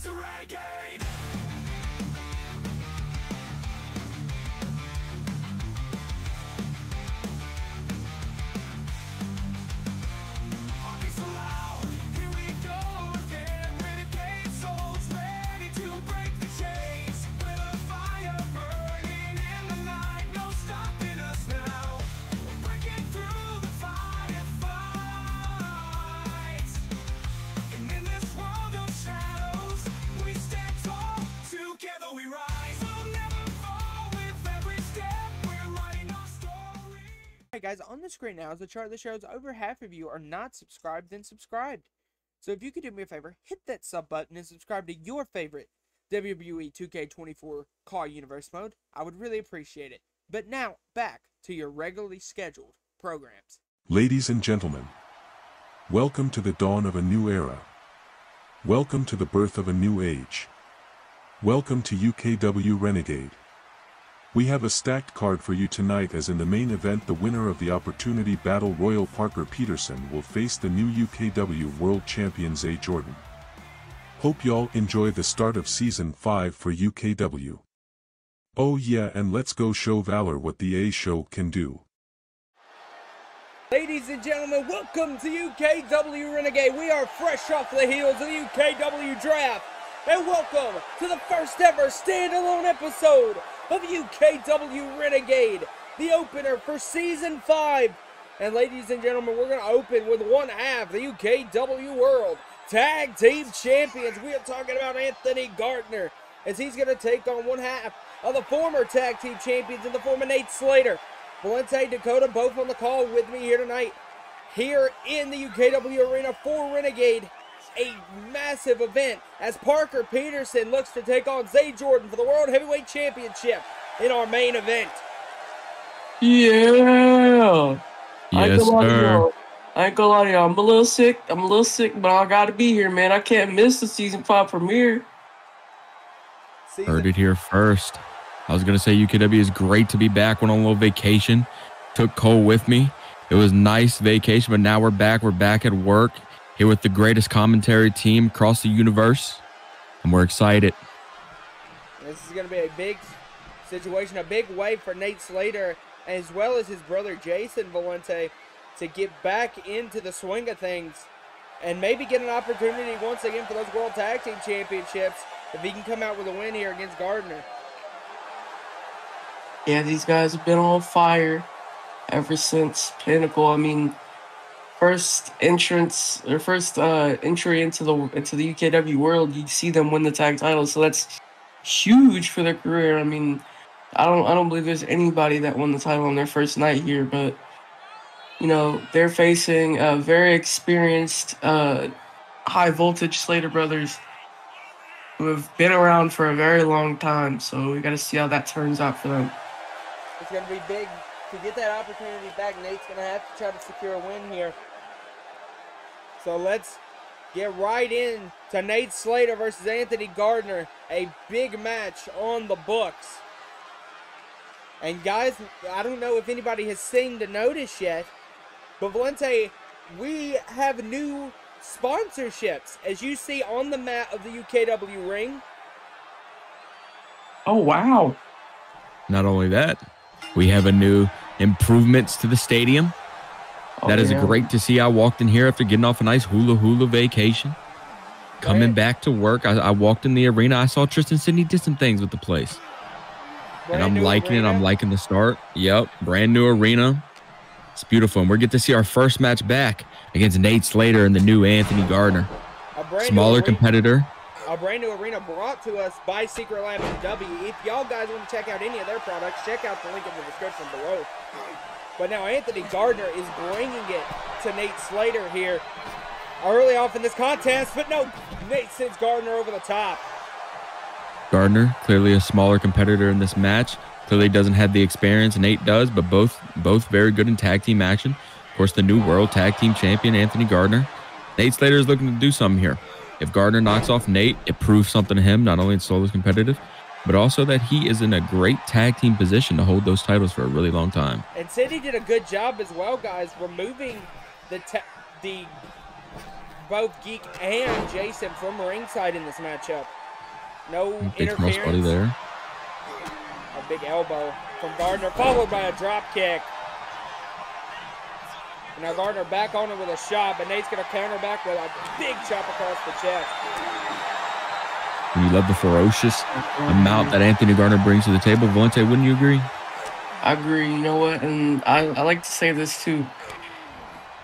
to Renegade. Armies aloud, here we go again. Renegade souls ready to break the chains. With a fire burning in the night, no stopping us now. We're breaking through the firefights. And in this world of shadows, we stand tall, together we rise. We'll never fall with every step, we're writing our story. Alright guys, on the screen now is the chart that shows over half of you are not subscribed and subscribed. So if you could do me a favor, hit that sub button and subscribe to your favorite WWE 2K24 CAW Universe mode. I would really appreciate it. But now, back to your regularly scheduled programs. Ladies and gentlemen, welcome to the dawn of a new era. Welcome to the birth of a new age. Welcome to UKW Renegade. We have a stacked card for you tonight, as in the main event the winner of the Opportunity Battle Royal Parker Peterson will face the new UKW World Champion Zay Jordan. Hope y'all enjoy the start of Season 5 for UKW. Oh yeah, and let's go show Valor what the A show can do. Ladies and gentlemen, welcome to UKW Renegade. We are fresh off the heels of the UKW draft. And welcome to the first ever standalone episode of UKW Renegade, the opener for Season 5. And ladies and gentlemen, we're going to open with one half, the UKW World Tag Team Champions. We are talking about Anthony Gardner, as he's going to take on one half of the former Tag Team Champions in the form of Nate Slater. Valente, Dakota, both on the call with me here tonight, here in the UKW Arena for Renegade. A massive event as Parker Peterson looks to take on Zay Jordan for the World Heavyweight Championship in our main event. Yeah. Yes, sir. I ain't gonna lie to y'all. I'm a little sick, but I gotta be here, man. I can't miss the Season 5 premiere. Heard it here first. I was going to say UKW is great to be back. Went on a little vacation. Took Cole with me. It was nice vacation, but now we're back. We're back at work here with the greatest commentary team across the universe, and we're excited. This is going to be a big situation, a big way for Nate Slater, as well as his brother Jason Valente, to get back into the swing of things and maybe get an opportunity once again for those World Tag Team Championships if he can come out with a win here against Gardner. Yeah, these guys have been on fire ever since Pinnacle. I mean, first entry into the UKW world, you see them win the tag title, so that's huge for their career. I mean, I don't believe there's anybody that won the title on their first night here, but you know, they're facing very experienced high voltage Slater brothers who have been around for a very long time, so we got to see how that turns out for them. It's going to be big to get that opportunity back. Nate's going to have to try to secure a win here. So let's get right in to Nate Slater versus Anthony Gardner. A big match on the books. And guys, I don't know if anybody has seen the notice yet, but Valente, we have new sponsorships, as you see on the mat of the UKW ring. Oh, wow. Not only that, we have a new improvements to the stadium. That is great to see. I walked in here after getting off a nice hula vacation. Coming back to work, I walked in the arena. I saw Tristan Sidney did some things with the place. And I'm liking it. I'm liking the start. Yep, brand new arena. It's beautiful. And we're getting to see our first match back against Nate Slater and the new Anthony Gardner. Smaller competitor. A brand new arena brought to us by Secret Lab and W. If y'all guys want to check out any of their products, check out the link in the description below. But now Anthony Gardner is bringing it to Nate Slater here early off in this contest, but no, Nate sends Gardner over the top. Gardner, clearly a smaller competitor in this match, clearly doesn't have the experience Nate does, but both very good in tag team action. Of course, the new world tag team champion, Anthony Gardner. Nate Slater is looking to do something here. If Gardner knocks off Nate, it proves something to him, not only in solo competitive, but also that he is in a great tag team position to hold those titles for a really long time. And Sidney did a good job as well, guys, removing the both Geek and Jason from ringside in this matchup. No Big interference. crossbody there. A big elbow from Gardner, followed by a drop kick. And now Gardner back on it with a shot, but Nate's going to counter back with a big chop across the chest. And you love the ferocious amount that Anthony Gardner brings to the table. Valente, wouldn't you agree? I agree. You know what? And I like to say this too.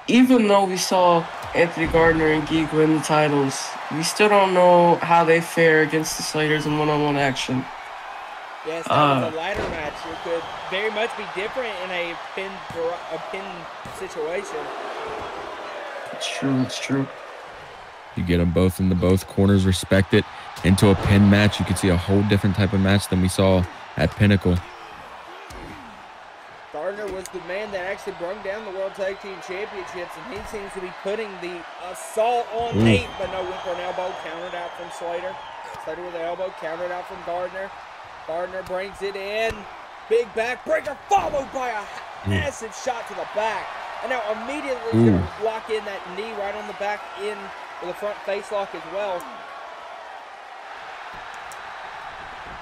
Even though we saw Anthony Gardner and Geek win the titles, we still don't know how they fare against the Slaters in one-on-one action. Yes, that was a ladder match. It could very much be different in a pin situation. It's true. It's true. You get them both in both corners, respect it. Into a pin match, you could see a whole different type of match than we saw at Pinnacle. Gardner was the man that actually brought down the World Tag Team Championships, and he seems to be putting the assault on Nate, but no, went for an elbow, countered out from Slater. Slater with the elbow, countered out from Gardner. Gardner brings it in. Big backbreaker, followed by a massive shot to the back. And now immediately he's going to lock in that knee right on the back in with a front face lock as well.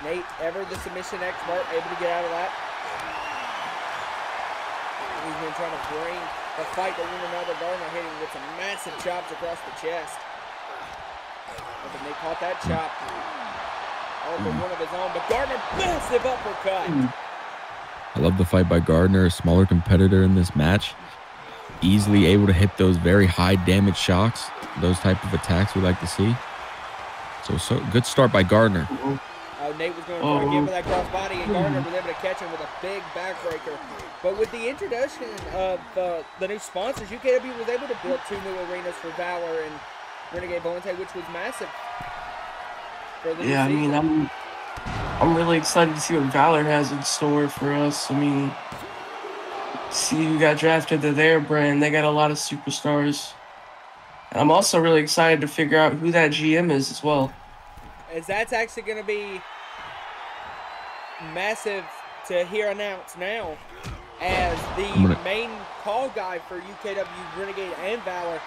Nate, ever the submission expert, able to get out of that. He's been trying to bring the fight to one another. Gardner hitting with some massive chops across the chest. But Nate caught that chop. Over one of his own, but Gardner, massive uppercut. I love the fight by Gardner, a smaller competitor in this match. Easily able to hit those very high damage shocks, those type of attacks we like to see. So good start by Gardner. Nate was going to try to give him that crossbody, and Gardner was able to catch him with a big backbreaker. But with the introduction of the new sponsors, UKW was able to build 2 new arenas for Valor and Renegade Valente, which was massive. Yeah, I mean, I'm really excited to see what Valor has in store for us. I mean, see who got drafted to their brand. They got a lot of superstars. And I'm also really excited to figure out who that GM is as well. As that's actually going to be massive to hear announced now, as the main call guy for UKW, Renegade, and Valor.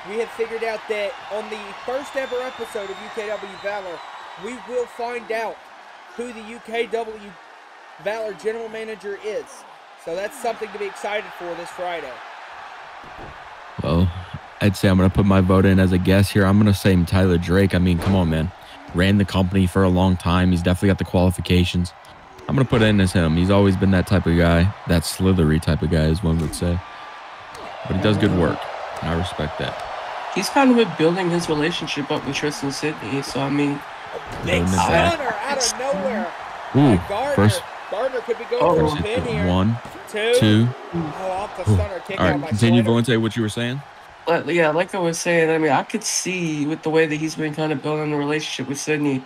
We have figured out that on the first ever episode of UKW Valor, we will find out who the UKW Valor General Manager is. So that's something to be excited for this Friday. Well, I'd say I'm going to put my vote in as a guess here. I'm going to say Tyler Drake. I mean, come on, man. Ran the company for a long time. He's definitely got the qualifications. I'm going to put it in as him. He's always been that type of guy, that slithery type of guy, as one would say. But he does good work, and I respect that. He's kind of been building his relationship up with Tristan Sidney, so I mean... Big stunner out of nowhere. Gardner could be going for a pin here. 1, 2. Oh, off the stunner. Kick All out right, by continue, Slater. Valente, what you were saying? But yeah, like I was saying, I mean, I could see with the way that he's been kind of building the relationship with Sidney,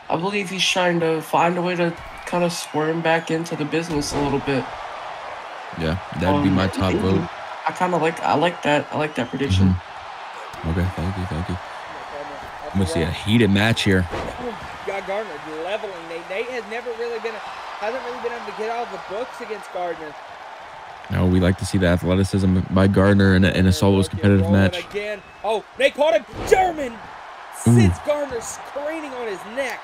I believe he's trying to find a way to kind of squirm back into the business a little bit. Yeah, that'd be my top vote. I like that prediction. Okay, thank you. I'm gonna see a heated match here. Got Gardner leveling Nate. Nate hasn't really been able to get out of the books against Gardner. No, we like to see the athleticism by Gardner in a solos competitive match. Again. Oh, Nate caught him. German sits Gardner screaming on his neck.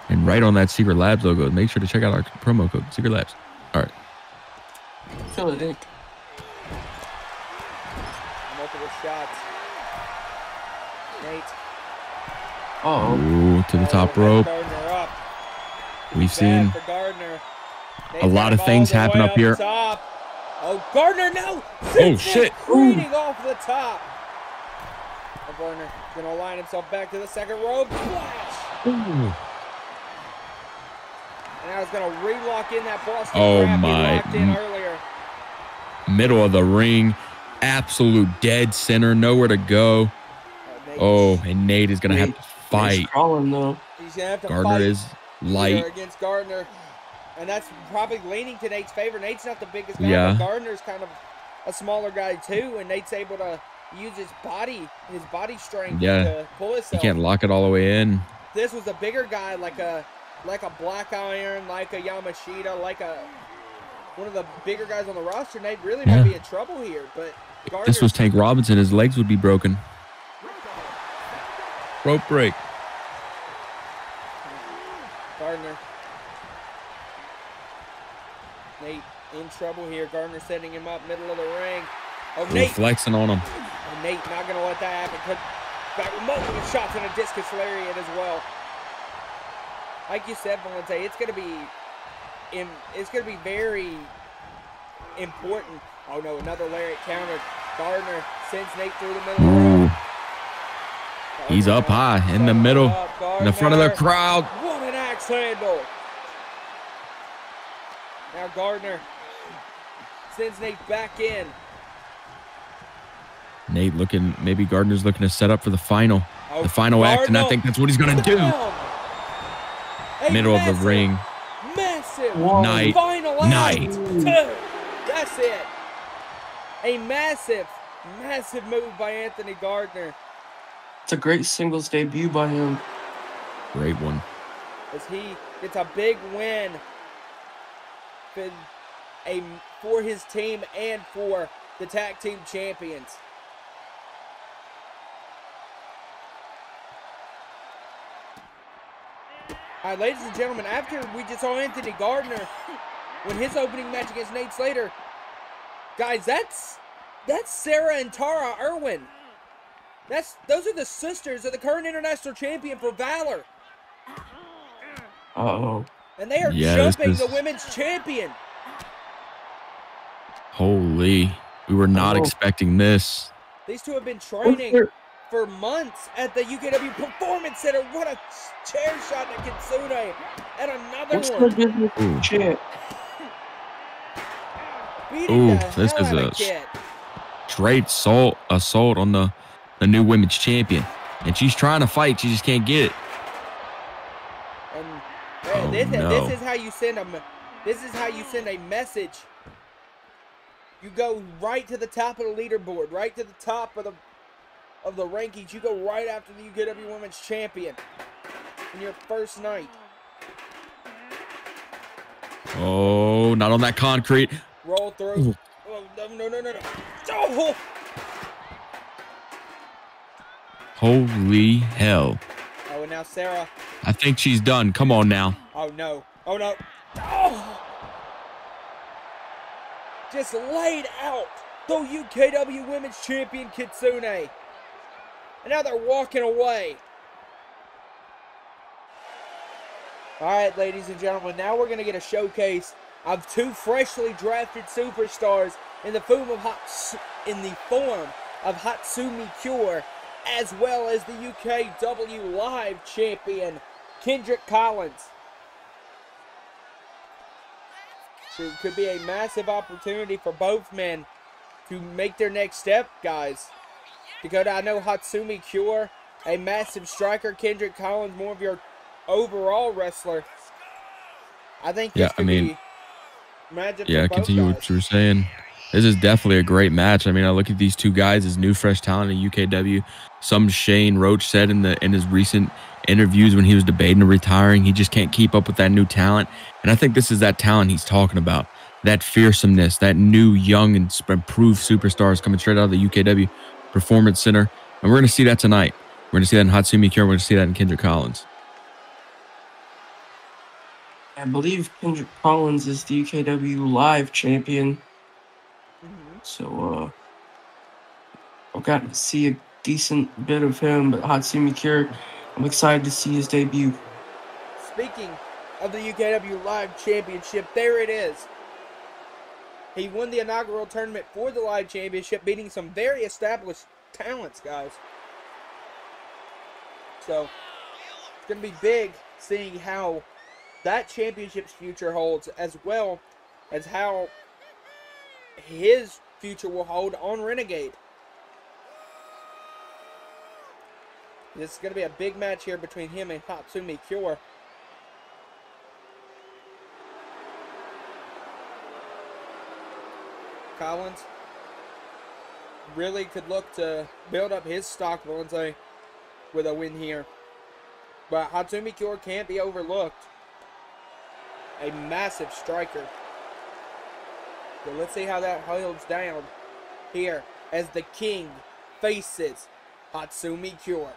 And right on that Secret Labs logo. Make sure to check out our promo code, Secret Labs. All right. Fill it in. Multiple shots. Nate. Ooh, to the top rope. We've seen a lot of things happen up here. Oh, Gardner, no! Oh, shit. Screening off the top. Oh, Gardner going to line himself back to the second rope. Flash! Ooh. And now he's going to relock in that Boston crab he locked in earlier. Middle of the ring. Absolute dead center. Nowhere to go. Oh, and Nate is going to have to fight. He's crawling, though. He's going to have to Gardner fight is light. Against Gardner. And that's probably leaning to Nate's favor. Nate's not the biggest guy, Yeah. but Gardner's kind of a smaller guy too, and Nate's able to use his body strength to pull himself. He can't lock it all the way in. This was a bigger guy, like a Black Iron, like a Yamashita, like one of the bigger guys on the roster. Nate really might be in trouble here, but If this was Tank Robinson, his legs would be broken. Rope break. Gardner. Nate in trouble here. Gardner setting him up, middle of the ring. Oh, Nate. Flexing on him. Oh, Nate not going to let that happen. Back with multiple shots and a discus lariat as well. Like you said, Valente, it's going to be very important. Oh no, another lariat counter. Gardner sends Nate through the middle of the ring. He's up high in the middle, in the front of the crowd. What an axe handle. Now Gardner sends Nate back in. Nate looking, maybe Gardner's looking to set up for the final act, and I think that's what he's going to do. Middle of the ring. Massive Night. Final act. That's it. A massive move by Anthony Gardner. It's a great singles debut by him. Great one. As he gets a big win for his team and for the tag team champions. All right, ladies and gentlemen, after we just saw Anthony Gardner win his opening match against Nate Slater, guys, that's Sarah and Tara Irwin. Those are the sisters of the current international champion for Valor. Uh-oh. And they are jumping the women's champion. Holy, we were not expecting this. These two have been training for months at the UKW Performance Center. What a chair shot to Kitsune. And another one. Shit. This is a straight assault on the new women's champion. And she's trying to fight. She just can't get it. And this is how you send a message. You go right to the top of the leaderboard, right to the top of the rankings. You go right after the UKW Women's Champion in your first night. Oh, not on that concrete. Roll through. Oh, no. Oh! Holy hell. Oh, and now Sarah. I think she's done. Come on now. Oh, no. Oh, no. Oh! Just laid out the UKW Women's Champion Kitsune. And now they're walking away. All right, ladies and gentlemen, now we're going to get a showcase of two freshly drafted superstars in the form of Hatsumi Cure, as well as the UKW Live Champion, Kendrick Collins. It could be a massive opportunity for both men to make their next step, guys. Dakota, I know Hatsumi Cure, a massive striker. Kendrick Collins, more of your overall wrestler. I think this could be magic for both continue guys. What you were saying. This is definitely a great match. I mean, I look at these two guys as new, fresh talent in UKW. Some Shane Roach said in his recent interviews when he was debating retiring, he just can't keep up with that new talent. And I think this is that talent he's talking about. That fearsomeness, that new, young, and improved superstars coming straight out of the UKW Performance Center. And we're going to see that tonight. We're going to see that in Hatsumi Cure. We're going to see that in Kendrick Collins. I believe Kendrick Collins is the UKW Live Champion. So, I've got to see a decent bit of him, but Hatsumi Cure, I'm excited to see his debut. Speaking of the UKW Live Championship, there it is. He won the inaugural tournament for the Live Championship, beating some very established talents, guys. So, it's going to be big seeing how that championship's future holds, as well as how his future will hold on Renegade. This is going to be a big match here between him and Hatsumi Cure. Collins really could look to build up his stock, Valente, with a win here. But Hatsumi Cure can't be overlooked. A massive striker. So let's see how that holds down here as the King faces Hatsumi Cure.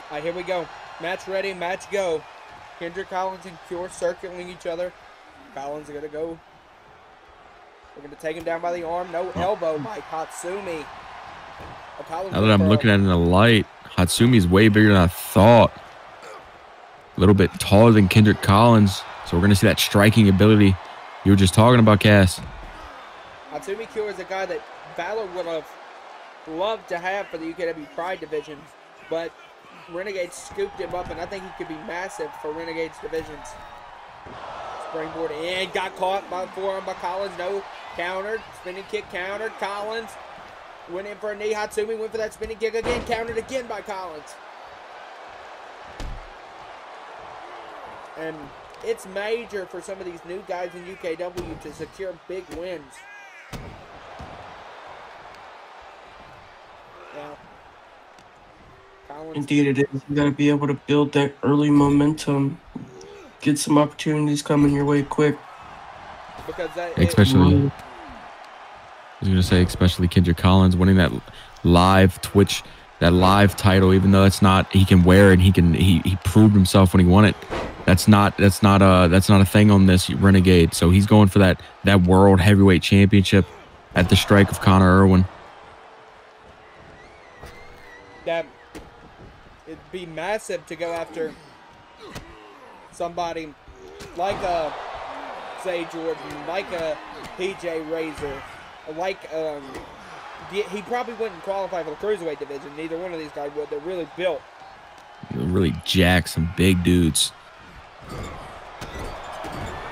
All right, here we go. Match ready, match go. Kendrick Collins and Cure circling each other. Collins is going to go. We're going to take him down by the arm. No elbow by Hatsumi. Now that I'm looking at it in the light, Hatsumi's way bigger than I thought. A little bit taller than Kendrick Collins. So we're going to see that striking ability you were just talking about, Cass. Hatsumi Cure is a guy that Valor would have loved to have for the UKW Pride division. But Renegade scooped him up, and I think he could be massive for Renegade's divisions. Springboard in, got caught by the forearm by Collins. No, countered, spinning kick countered. Collins went in for a knee. Hatsumi went for that spinning kick again, countered again by Collins. And it's major for some of these new guys in UKW to secure big wins. Now, Collins. Indeed it is. You got to be able to build that early momentum. Get some opportunities coming your way quick. Because that especially, I was going to say, especially Kendrick Collins winning that live Twitch, that live title, even though that's not, he can wear it, he proved himself when he won it. That's not a thing on this Renegade. So he's going for that World Heavyweight Championship at the strike of Connor Irwin. That it'd be massive to go after somebody like a Zay Jordan, like a PJ Razor, like he probably wouldn't qualify for the cruiserweight division. Neither one of these guys would. They're really built. They're really jack, some big dudes. So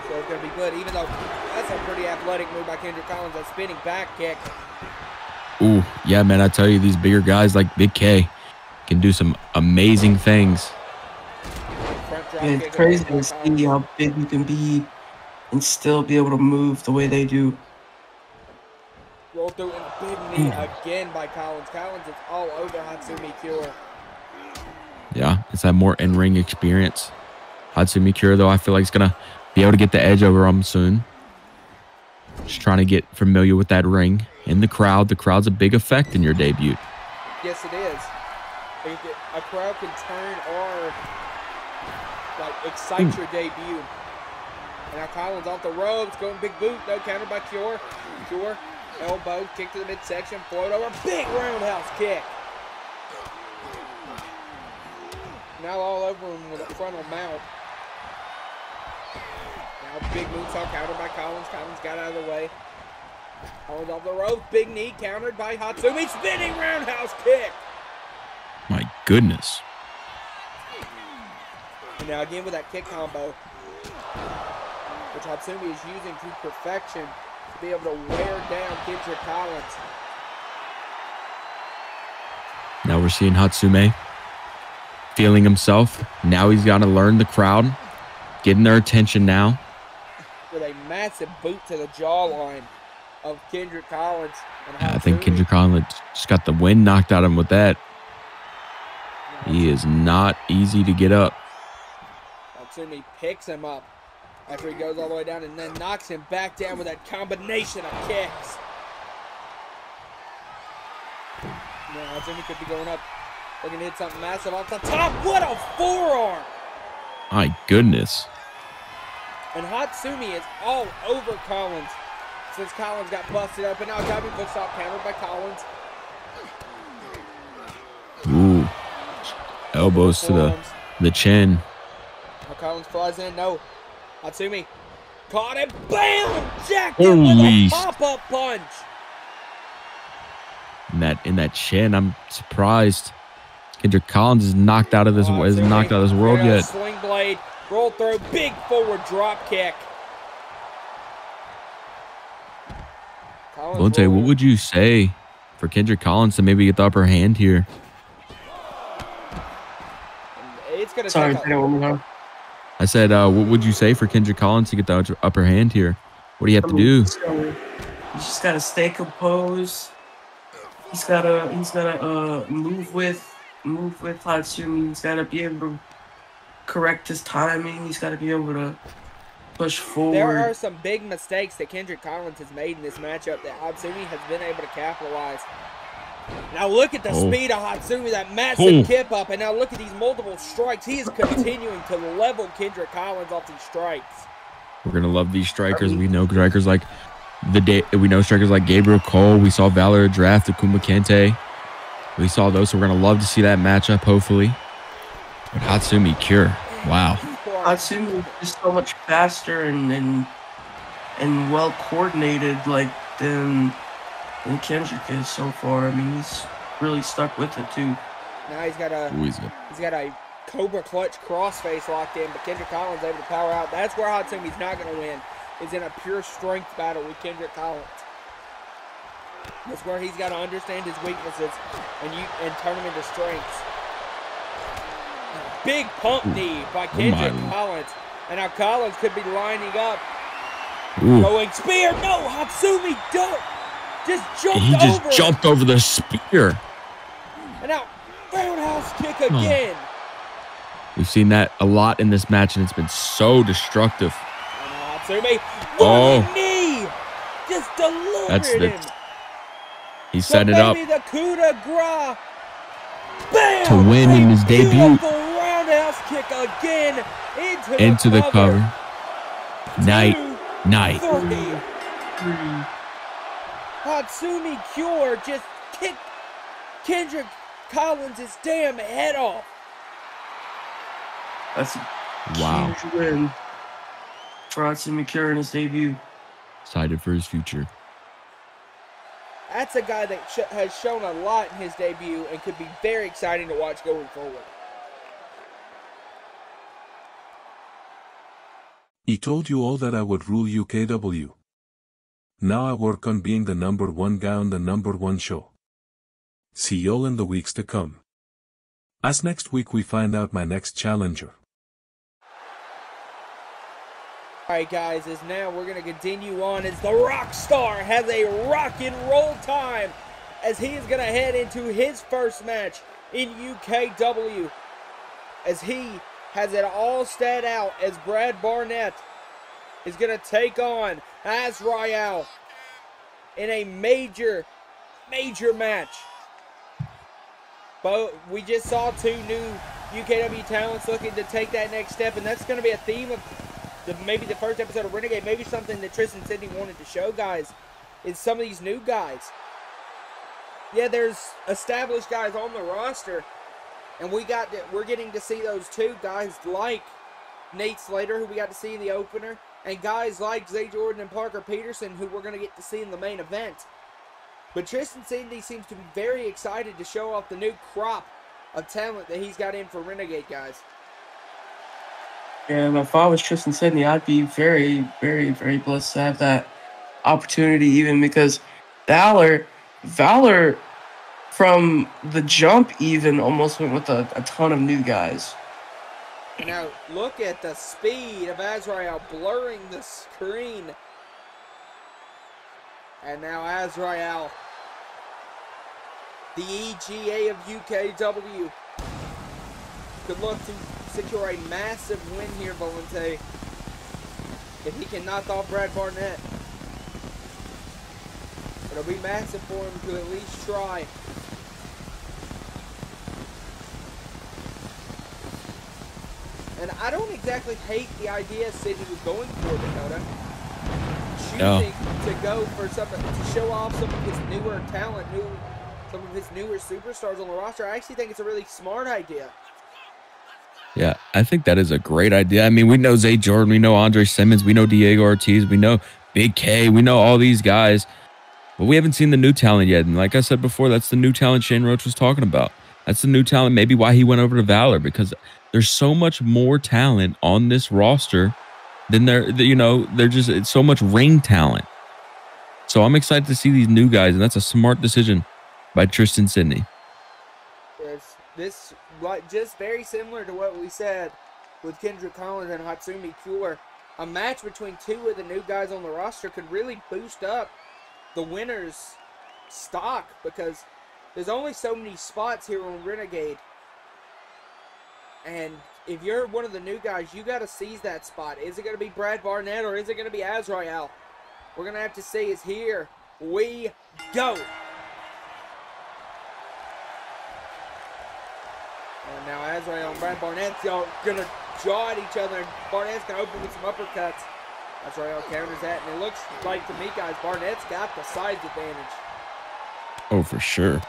it's gonna be good. Even though that's a pretty athletic move by Kendrick Collins, that spinning back kick. Ooh, yeah, man, I tell you, these bigger guys like Big K can do some amazing things. Yeah, it's crazy to see how big you can be and still be able to move the way they do. Roll through and big knee again by Collins. Collins is all over Hatsumi Cure. Yeah, it's that more in-ring experience. Hatsumi Cure, though, I feel like he's going to be able to get the edge over him soon. Just trying to get familiar with that ring. In the crowd, the crowd's a big effect in your debut. Yes, it is. A crowd can turn or excite your debut. And now Collins off the ropes, going big boot, no counter by Cure. Cure, elbow, kick to the midsection, float over, big roundhouse kick. Now all over him with a frontal mount. Now big moonsault countered by Collins. Collins got out of the way. Collins off the rope, big knee countered by Hatsumi, spinning roundhouse kick. My goodness. And now again with that kick combo, which Hatsumi is using to perfection to be able to wear down Kendrick Collins. Now we're seeing Hatsumi feeling himself. Now he's got to learn the crowd, getting their attention now. With a massive boot to the jawline of Kendrick Collins. And I think Kendrick Collins just got the wind knocked out of him with that. He is not easy to get up. Hatsumi picks him up after he goes all the way down and then knocks him back down with that combination of kicks. Now Hatsumi could be going up, looking to hit something massive off the top. What a forearm! My goodness. And Hatsumi is all over Collins since Collins got busted open. Now diving foot stop countered by Collins. Ooh. Elbows to the chin. Now Collins flies in. No. Hatsumi caught him. Bam! Jacked him with a pop-up punch. In that chin, I'm surprised Kendrick Collins is knocked out of this world yet. Swing blade, roll through, big forward drop kick. Valente, what would you say for Kendrick Collins to maybe get the upper hand here? It's gonna Sorry, take I said, what would you say for Kendrick Collins to get the upper hand here? What do you have to do? You just gotta stay composed, He's gotta move with Hatsumi. He's gotta be able to correct his timing. He's gotta be able to push forward. There are some big mistakes that Kendrick Collins has made in this matchup that Hatsumi has been able to capitalize. Now look at the speed of Hatsumi, that massive kip up, and now look at these multiple strikes. He is continuing to level Kendrick Collins off these strikes. We're gonna love these strikers. We know strikers like strikers like Gabriel Cole. We saw Valor draft Akuma Kente. We saw those, so we're gonna love to see that matchup, hopefully. But Hatsumi Cure, wow. Hatsumi is so much faster and well coordinated, like than Kendrick is so far. I mean, he's really stuck with it too. Now he's got a Cobra Clutch crossface locked in, but Kendrick Collins able to power out. That's where Hatsumi's not going to win, is in a pure strength battle with Kendrick Collins. That's where he's got to understand his weaknesses and turn them into strengths. Big pump knee by Kendrick Collins. And now Collins could be lining up. Going spear. No, Hatsumi don't. He just jumped over the spear. And now roundhouse kick again. We've seen that a lot in this match, and it's been so destructive. Hatsumi, rolling knee, just delivered him. He set it up the coup de grace. Bam! To win in his debut. Roundhouse kick again into the cover. Night. Hatsumi Cure just kicked Kendrick Collins' damn head off. That's a huge win for Hatsumi Cure in his debut. Excited for his future. That's a guy that has shown a lot in his debut and could be very exciting to watch going forward. He told you all that I would rule UKW. Now I work on being the #1 guy on the #1 show. See y'all in the weeks to come. As next week we find out my next challenger. Alright guys, as now we're going to continue on as the Rockstar has a rock and roll time as he is going to head into his first match in UKW. As he has it all stat out as Brad Barnett is going to take on Azrael in a major match. But we just saw two new UKW talents looking to take that next step, and that's going to be a theme of maybe the first episode of Renegade, maybe something that Tristan Sidney wanted to show guys, is some of these new guys. Yeah, there's established guys on the roster, and we're getting to see those two guys like Nate Slater, who we got to see in the opener, and guys like Zay Jordan and Parker Peterson, who we're going to get to see in the main event. But Tristan Sidney seems to be very excited to show off the new crop of talent that he's got in for Renegade, guys. And if I was Tristan Sidney, I'd be very, very, very blessed to have that opportunity, even because Valor from the jump even almost went with a ton of new guys. Now, look at the speed of Azrael blurring the screen. And now Azrael, the EGA of UKW, could look to secure a massive win here, Valente, if he can knock off Brad Barnett. It'll be massive for him to at least try. And I don't exactly hate the idea Sidney was going for, Dakota. Choosing to go for something to show off some of his newer talent, some of his newer superstars on the roster. I actually think it's a really smart idea. Yeah, I think that is a great idea. I mean, we know Zay Jordan, we know Andre Simmons, we know Diego Ortiz, we know Big K, we know all these guys, but we haven't seen the new talent yet. And like I said before, that's the new talent Shane Roach was talking about. That's the new talent, maybe why he went over to Valor, because there's so much more talent on this roster than it's so much ring talent. So I'm excited to see these new guys, and that's a smart decision by Tristan Sidney. This just very similar to what we said with Kendrick Collins and Hatsumi Cure. A match between two of the new guys on the roster could really boost up the winner's stock, because there's only so many spots here on Renegade. And if you're one of the new guys, you got to seize that spot. Is it going to be Brad Barnett or is it going to be Azrael? We're going to have to see. Is here we go. And now Azrael and Brad Barnett's going to jaw at each other. And Barnett's going to open with some uppercuts. Azrael counters that. And it looks like to me, guys, Barnett's got the size advantage. Oh, for sure.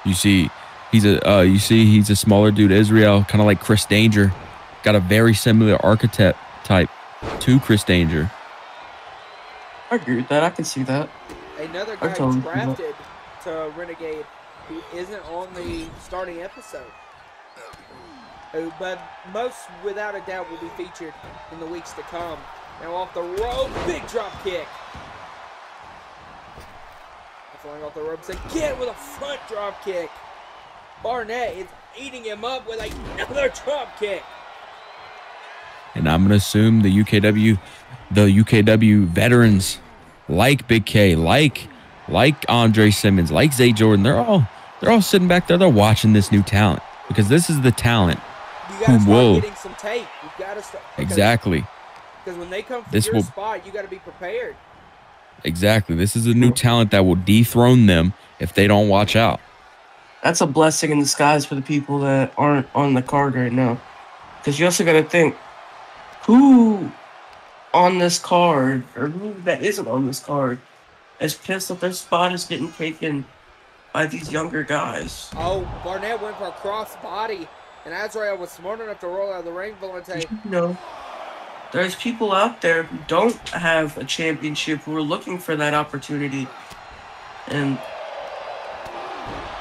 You see, he's a smaller dude, Israel, kind of like Chris Danger. Got a very similar archetype type to Chris Danger. I agree with that. I can see that. Another guy drafted to Renegade who isn't on the starting episode. But most, without a doubt, will be featured in the weeks to come. Now off the rope, big drop kick. Flying off the ropes again with a front drop kick. Barnett is eating him up with another drop kick. And I'm gonna assume the UKW veterans, like Big K, like Andre Simmons, like Zay Jordan, they're all sitting back there. They're watching this new talent because this is the talent. You gotta start getting some tape. You gotta start exactly. Because when they come for your spot, you gotta be prepared. Exactly. This is a new talent that will dethrone them if they don't watch out. That's a blessing in disguise for the people that aren't on the card right now. Because you also got to think, who on this card, or who that isn't on this card, is pissed that their spot is getting taken by these younger guys. Oh, Barnett went for a cross body, and Azrael was smart enough to roll out of the ring, Valente. You know, there's people out there who don't have a championship who are looking for that opportunity. And,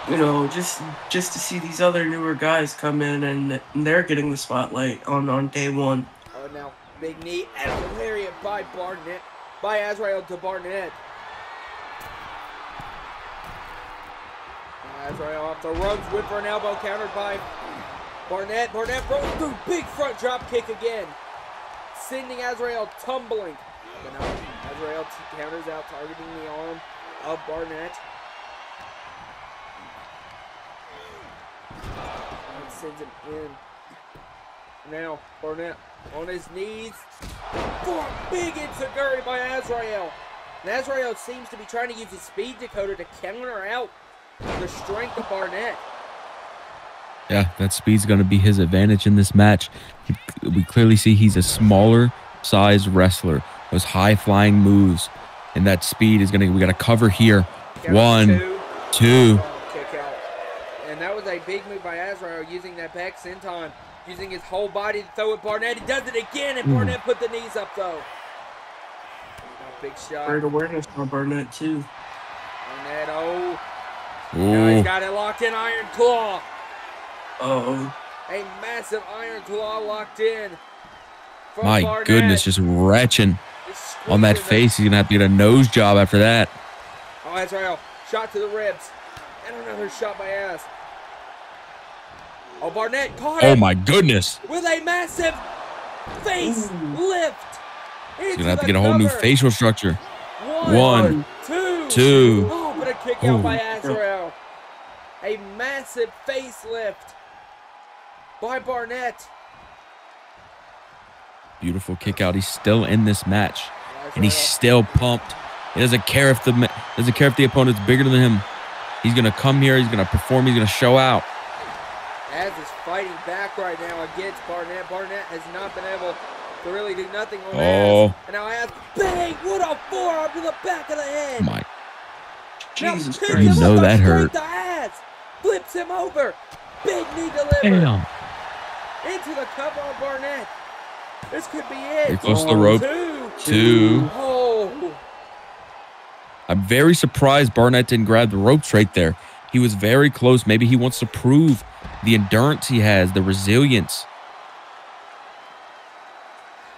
you know, just to see these other newer guys come in and they're getting the spotlight on day one. Oh, now, big knee and a lariat by Barnett, by Azrael to Barnett. Azrael off the ropes, whip for an elbow, countered by Barnett. Barnett rolls through, big front drop kick again, sending Azrael tumbling. But now Azrael counters out, targeting the arm of Barnett. And sends him in. Now Barnett on his knees. For a big enziguri by Azrael. And Azrael seems to be trying to use his speed, Dakota, to counter out the strength of Barnett. Yeah, that speed's going to be his advantage in this match. We clearly see he's a smaller size wrestler. Those high flying moves and that speed is going to, we got to cover here. One, two. Kick out. And that was a big move by Azrael, using that back senton, using his whole body to throw at Barnett. He does it again, and Barnett put the knees up though. Big shot. Great awareness from Barnett too. Barnett, oh. Now he's got it locked in, Iron Claw. Uh-oh. A massive Iron Claw locked in. My Barnett. goodness, just retching on that face. He's going to have to get a nose job after that. Oh, Azrael. Shot to the ribs. And another shot by ass. Oh, Barnett caught it. Oh, my goodness. With a massive face lift. He's going to have to get a whole new facial structure. One, two. Oh, but a kick out by Azrael. A massive facelift by Barnett. Beautiful kick out. He's still in this match, and he's still pumped. He doesn't care if the opponent's bigger than him. He's gonna come here. He's gonna perform. He's gonna show out. Az is fighting back right now against Barnett. Barnett has not been able to really do nothing on Az. And now Az, bang! What a forearm to the back of the head. My Jesus Christ! You know that hurt. Flips him over. Big knee delivered. Damn. Into the cover on Barnett. This could be it. Very close to the rope. Two. Oh. I'm very surprised Barnett didn't grab the ropes right there. He was very close. Maybe he wants to prove the endurance he has, the resilience.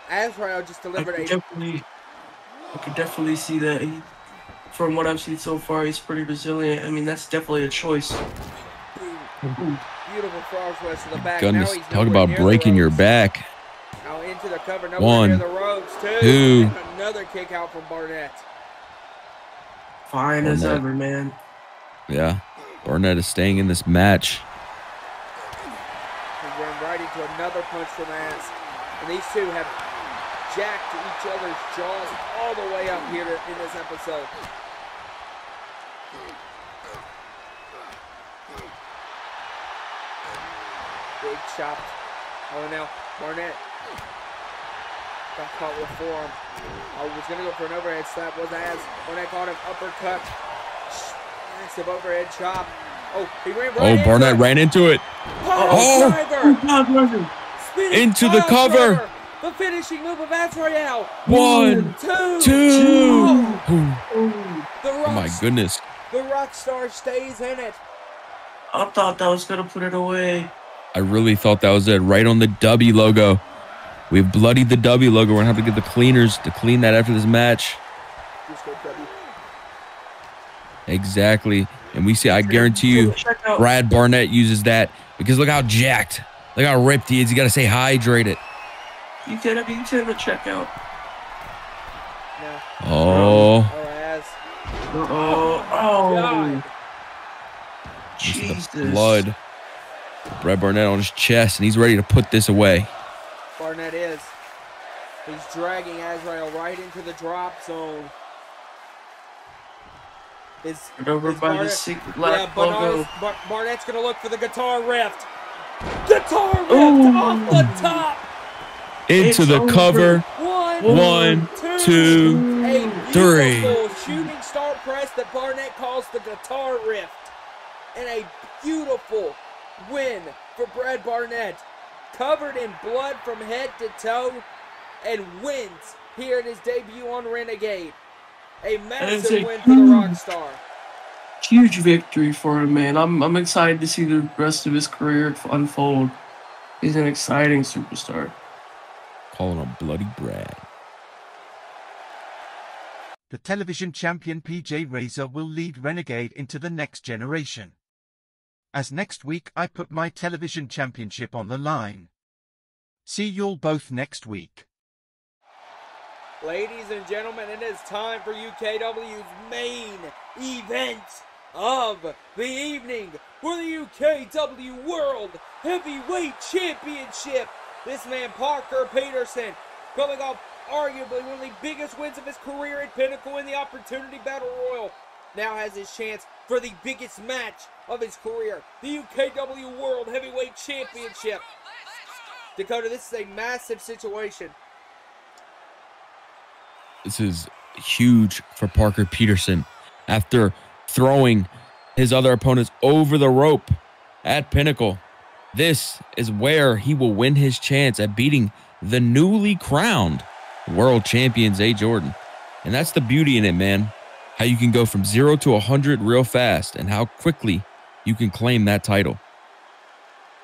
Azrael just delivered I could definitely see that. From what I've seen so far, he's pretty resilient. I mean, that's definitely a choice. Beautiful frog splash to the back. Goodness, now he's talk about breaking your back. Now into the cover, One, near the ropes. Two. And another kick out from Barnett. Fine as ever, man. Yeah. Barnett is staying in this match. He ran right into another punch from Ass. And these two have jacked each other's jaws all the way up here in this episode. Big chop. Oh, now Barnett got caught with a forearm. I was going to go for an overhead slap. Was As. Barnett caught him. Uppercut. Massive overhead chop. Oh, he ran right into Barnett it. ran into it. Driver. Spinning Into the pile cover. driver. The finishing move of As Royale. 1, 2. Oh my goodness. The Rockstar stays in it. I thought that was going to put it away. I really thought that was it. Right on the W logo. We've bloodied the W logo. We're going to have to get the cleaners to clean that after this match. Exactly. And we see, I guarantee you, Brad Barnett uses that because look how jacked, look how ripped he is. You got to stay hydrated. You can check out. No. Oh. God. Jesus. Blood. Brad Barnett on his chest, and he's ready to put this away. Barnett is. He's dragging Azrael right into the drop zone. Over by the secret left logo. Barnett's going to look for the guitar rift. Guitar rift off the top. Into the cover. 1, 2, A 3. beautiful shooting star press that Barnett calls the guitar rift. And a beautiful win for Brad Barnett. Covered in blood from head to toe. And wins here in his debut on Renegade. A massive win for the Rockstar. Huge victory for him, man. I'm excited to see the rest of his career unfold. He's an exciting superstar. Calling him Bloody Brad. The television champion PJ Razor will lead Renegade into the next generation. As next week I put my television championship on the line. See y'all both next week. Ladies and gentlemen, it is time for UKW's main event of the evening for the UKW World Heavyweight Championship. This man, Parker Peterson, coming off arguably one of the biggest wins of his career at Pinnacle in the Opportunity Battle Royal, now has his chance for the biggest match of his career, the UKW World Heavyweight Championship. Dakota, this is a massive situation. This is huge for Parker Peterson. After throwing his other opponents over the rope at Pinnacle, this is where he will win his chance at beating the newly crowned world champion, Zay Jordan. And that's the beauty in it, man. How you can go from 0 to 100 real fast and how quickly you can claim that title.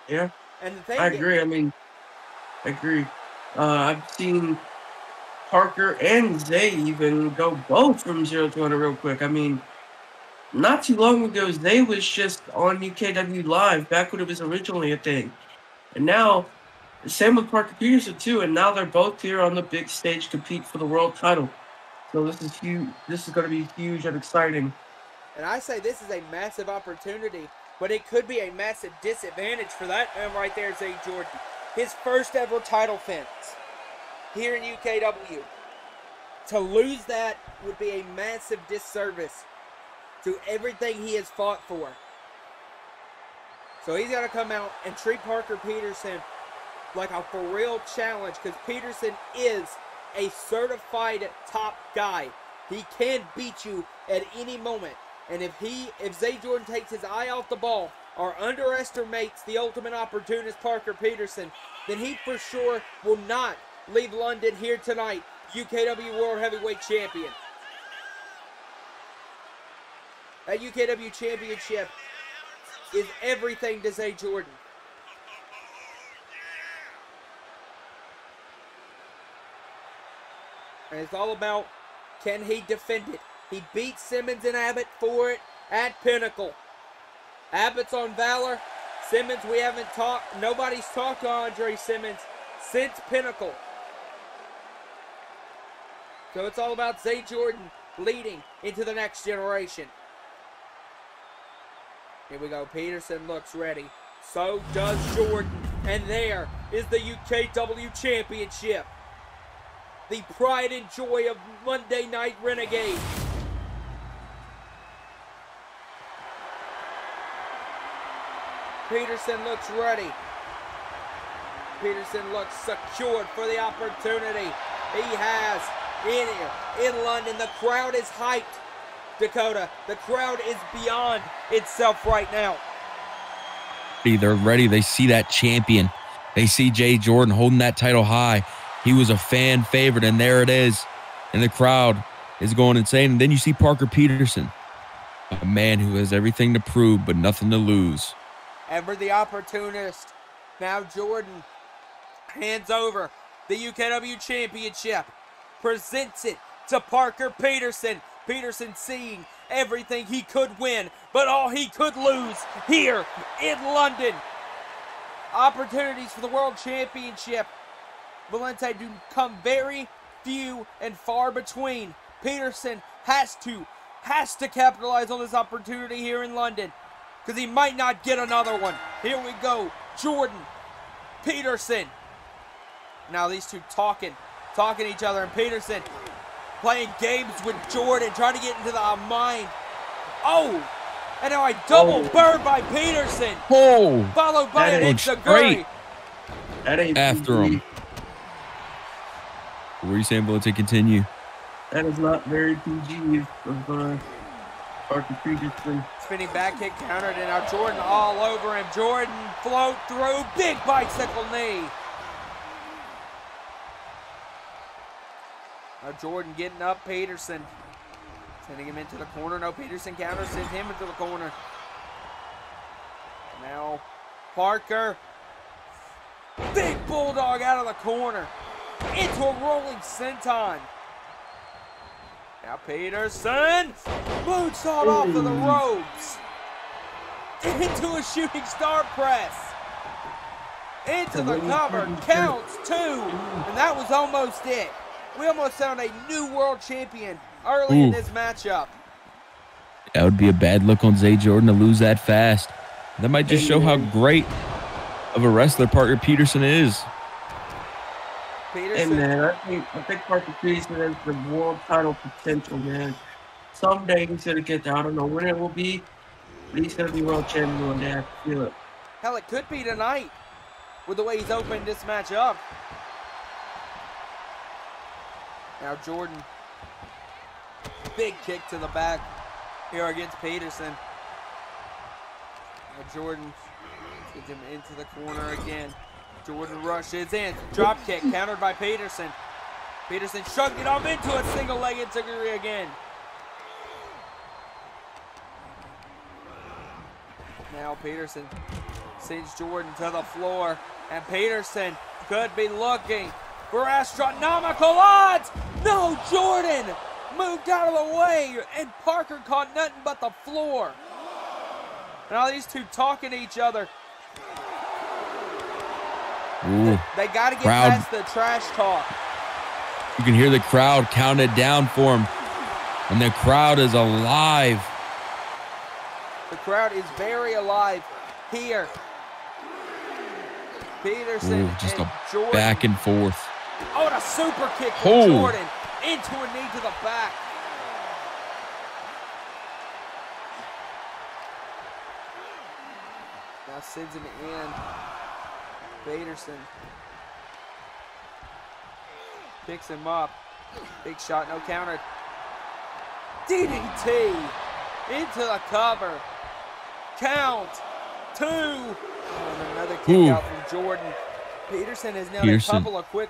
Yeah, And the thing I agree. I agree. I've seen Parker and Zay even go both from 0 to 100 real quick. I mean, not too long ago, Zay was just on UKW Live back when it was originally a thing. And now, same with Parker Peterson too, and now they're both here on the big stage compete for the world title. So this is huge. This is going to be huge and exciting. And I say this is a massive opportunity, but it could be a massive disadvantage for that man right there, Zay Jordan. His first ever title defense here in UKW. To lose that would be a massive disservice to everything he has fought for. So he's got to come out and treat Parker Peterson like a for real challenge, because Peterson is a certified top guy. He can beat you at any moment. And if Zay Jordan takes his eye off the ball or underestimates the ultimate opportunist Parker Peterson, then he for sure will not leave London here tonight, UKW World Heavyweight Champion. That UKW Championship is everything to Zay Jordan. And it's all about, can he defend it? He beat Simmons and Abbott for it at Pinnacle. Abbott's on Valor. Simmons, we haven't talked. Nobody's talked to Andre Simmons since Pinnacle. So it's all about Zay Jordan leading into the next generation. Here we go. Peterson looks ready. So does Jordan. And there is the UKW Championship. The pride and joy of Monday Night Renegade. Peterson looks ready. Peterson looks secured for the opportunity. He has in London. The crowd is hyped. Dakota, the crowd is beyond itself right now. They're ready. They see that champion. They see Jay Jordan holding that title high. He was a fan favorite, and there it is. And the crowd is going insane. And then you see Parker Peterson, a man who has everything to prove but nothing to lose. Ever the opportunist. Now Jordan hands over the UKW Championship. Presents it to Parker Peterson. Peterson seeing everything he could win, but all he could lose here in London. Opportunities for the World Championship. Valente do come very few and far between. Peterson has to capitalize on this opportunity here in London, because he might not get another one. Here we go. Jordan, Peterson. Now these two talking to each other, and Peterson playing games with Jordan, trying to get into the mind. Oh, and now a double bird by Peterson. Oh, followed by an enziguri. That ain't after PG. him. What were you saying, Valente? Continue. That is not very PG of Parker Peterson. Spinning back kick countered, and now Jordan all over him. Jordan float through, big bicycle knee. Now Jordan getting up Peterson. Sending him into the corner. No, Peterson counter, sends him into the corner. Now Parker. Big bulldog out of the corner. Into a rolling senton. Now Peterson. Moonsault off of the ropes. Into a shooting star press. Into the cover. Counts 2. And that was almost it. We almost found a new world champion early in this matchup. That would be a bad look on Zay Jordan to lose that fast. That might just show how great of a wrestler Parker Peterson is. Hey man, I think Parker Peterson has the world title potential, man. Someday he's gonna get there. I don't know when it will be, but he's gonna be world champion one day. I can feel it. Hell, it could be tonight with the way he's opened this match up. Now Jordan, big kick to the back here against Peterson. Now Jordan gets him into the corner again. Jordan rushes in, drop kick countered by Peterson. Peterson shoved it off into a single leg enziguri again. Now Peterson sends Jordan to the floor, and Peterson could be looking for astronomical odds. No, Jordan moved out of the way, and Parker caught nothing but the floor. Now these two talking to each other. Ooh, they got to get crowd. past the trash talk. You can hear the crowd count it down for him, and the crowd is alive. The crowd is very alive here. Peterson just and a Jordan. back and forth. Oh, and a super kick from Jordan into a knee to the back. Now sends him in. Peterson picks him up. Big shot, no counter. DDT into the cover. Count 2. And another kick out from Jordan. Peterson has nailed a couple of quick.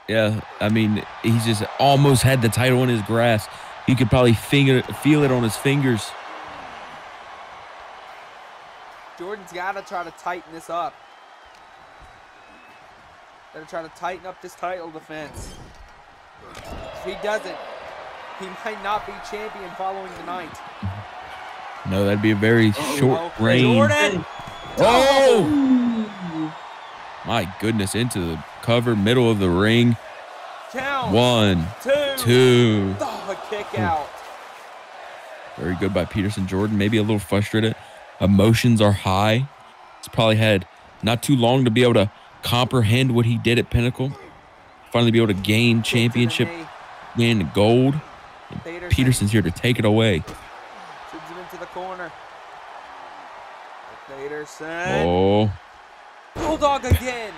Yeah, I mean, he just almost had the title in his grasp. He could probably feel it on his fingers. Jordan's got to try to tighten this up. Got to try to tighten up this title defense. If he doesn't, he might not be champion following the night. No, that'd be a very short reign. Jordan! Oh! My goodness, into the cover, middle of the ring. Count. 1, 2. Oh, a kick out. Very good by Peterson. Jordan maybe a little frustrated. Emotions are high. He's probably had not too long to be able to comprehend what he did at Pinnacle. Finally be able to gain championship, win gold. And Peterson's here to take it away. Sends him into the corner. Peterson. Oh. Bulldog again.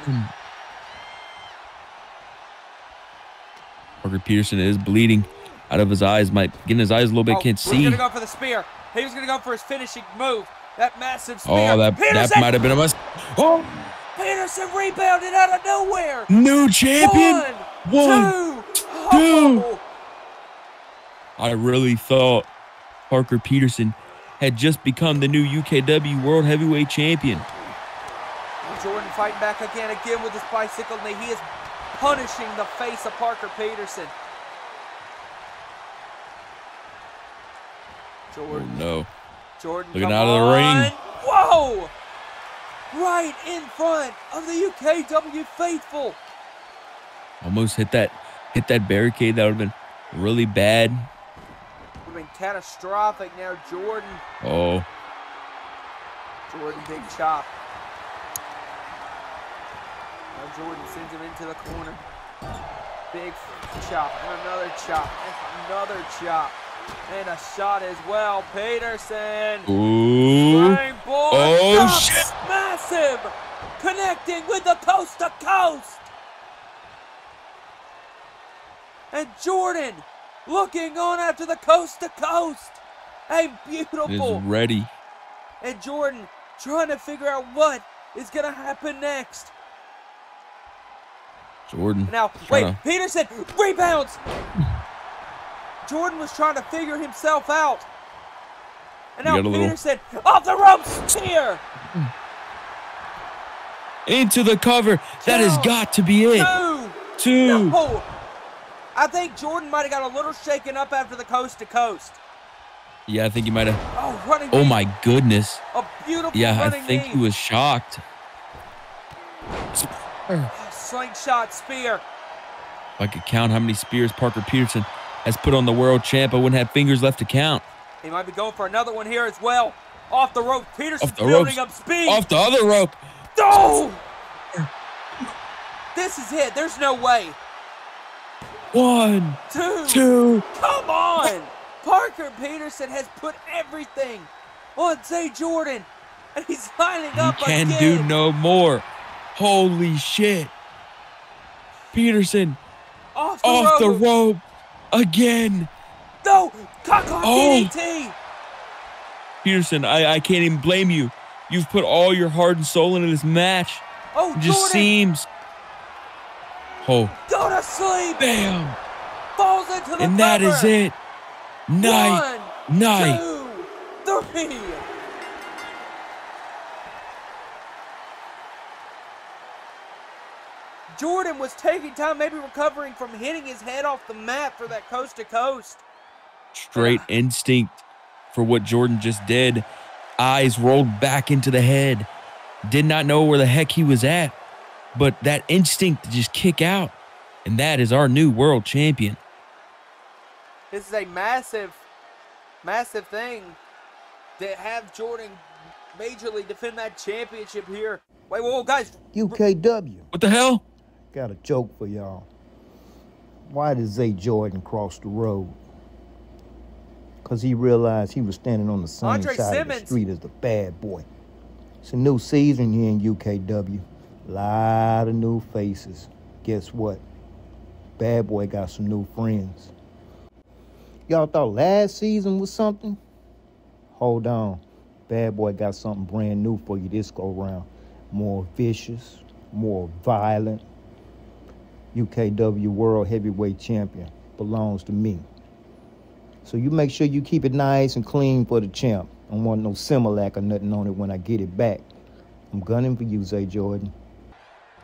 Parker Peterson is bleeding out of his eyes. Might get in his eyes a little bit. Can't see. He's going to go for the spear. He was going to go for his finishing move. That massive spear. Oh, that might have been a must. Oh. Peterson rebounded out of nowhere. New champion. One, two. Oh. I really thought Parker Peterson had just become the new UKW World Heavyweight Champion. Jordan fighting back again with his bicycle knee. He is punishing the face of Parker Peterson. Jordan. Oh, no. Jordan looking out of the ring. Whoa! Right in front of the UKW faithful. Almost hit that barricade. That would have been really bad. Would have been catastrophic now, Jordan. Oh. Jordan, big chop. Now Jordan sends him into the corner. Big chop, and another chop, and another chop. And a shot as well. Peterson. Ooh. Springboard. Oh, shit. Massive. Connecting with the coast to coast. And Jordan looking on after the coast to coast. A beautiful. Is ready. And Jordan trying to figure out what is going to happen next. Jordan. Now, wait. Peterson rebounds. Jordan was trying to figure himself out. And now Peterson off the ropes here. Into the cover. That has got to be it. Two. No. I think Jordan might have got a little shaken up after the coast to coast. Yeah, I think he might have. Oh, running Oh, knee. my goodness. A beautiful Yeah, I running think knee. he was shocked. Slingshot spear. If I could count how many spears Parker Peterson has put on the world champ, I wouldn't have fingers left to count. He might be going for another one here as well. Off the rope. Peterson's Off the building ropes. up speed. Off the other rope. Oh! This is it. There's no way. One, two. Come on. Parker Peterson has put everything on Zay Jordan. And he's lining up again. Can do no more. Holy shit. Peterson off the rope again. No. Cock-off DDT. Peterson, I can't even blame you. You've put all your heart and soul into this match. Oh, it just Jordan. seems. Oh. Go to sleep. Bam. Falls into the And that cover. is it. Night. 1, 2, 3. Jordan was taking time, maybe recovering from hitting his head off the mat for that coast to coast. Straight instinct for what Jordan just did. Eyes rolled back into the head. Did not know where the heck he was at. But that instinct to just kick out. And that is our new world champion. This is a massive, massive thing to have Jordan majorly defend that championship here. Wait, whoa, guys. UKW. What the hell? Got a joke for y'all. Why did Zay Jordan cross the road? Because he realized he was standing on the same side of the street as the bad boy. It's a new season here in UKW. A lot of new faces. Guess what? Bad boy got some new friends. Y'all thought last season was something? Hold on. Bad boy got something brand new for you this go round. More vicious, more violent. UKW World Heavyweight Champion belongs to me. So you make sure you keep it nice and clean for the champ. I don't want no Similac or nothing on it when I get it back. I'm gunning for you, Zay Jordan.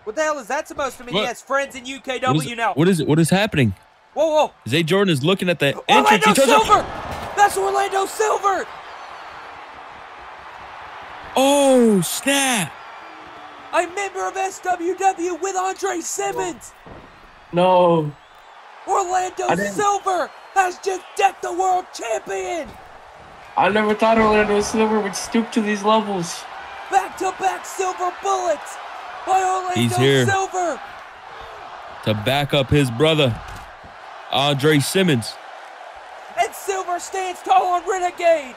What the hell is that supposed to mean? What? He has friends in UKW now. What is it? What is happening? Whoa, whoa. Zay Jordan is looking at the entrance. Orlando Silver! That's Orlando Silver! Oh, snap! A member of SWW with Andre Simmons! No. Orlando Silver has just decked the world champion! I never thought Orlando Silver would stoop to these levels. Back-to-back silver bullets by Orlando He's here Silver. to back up his brother, Andre Simmons. And Silver stands tall on Renegade.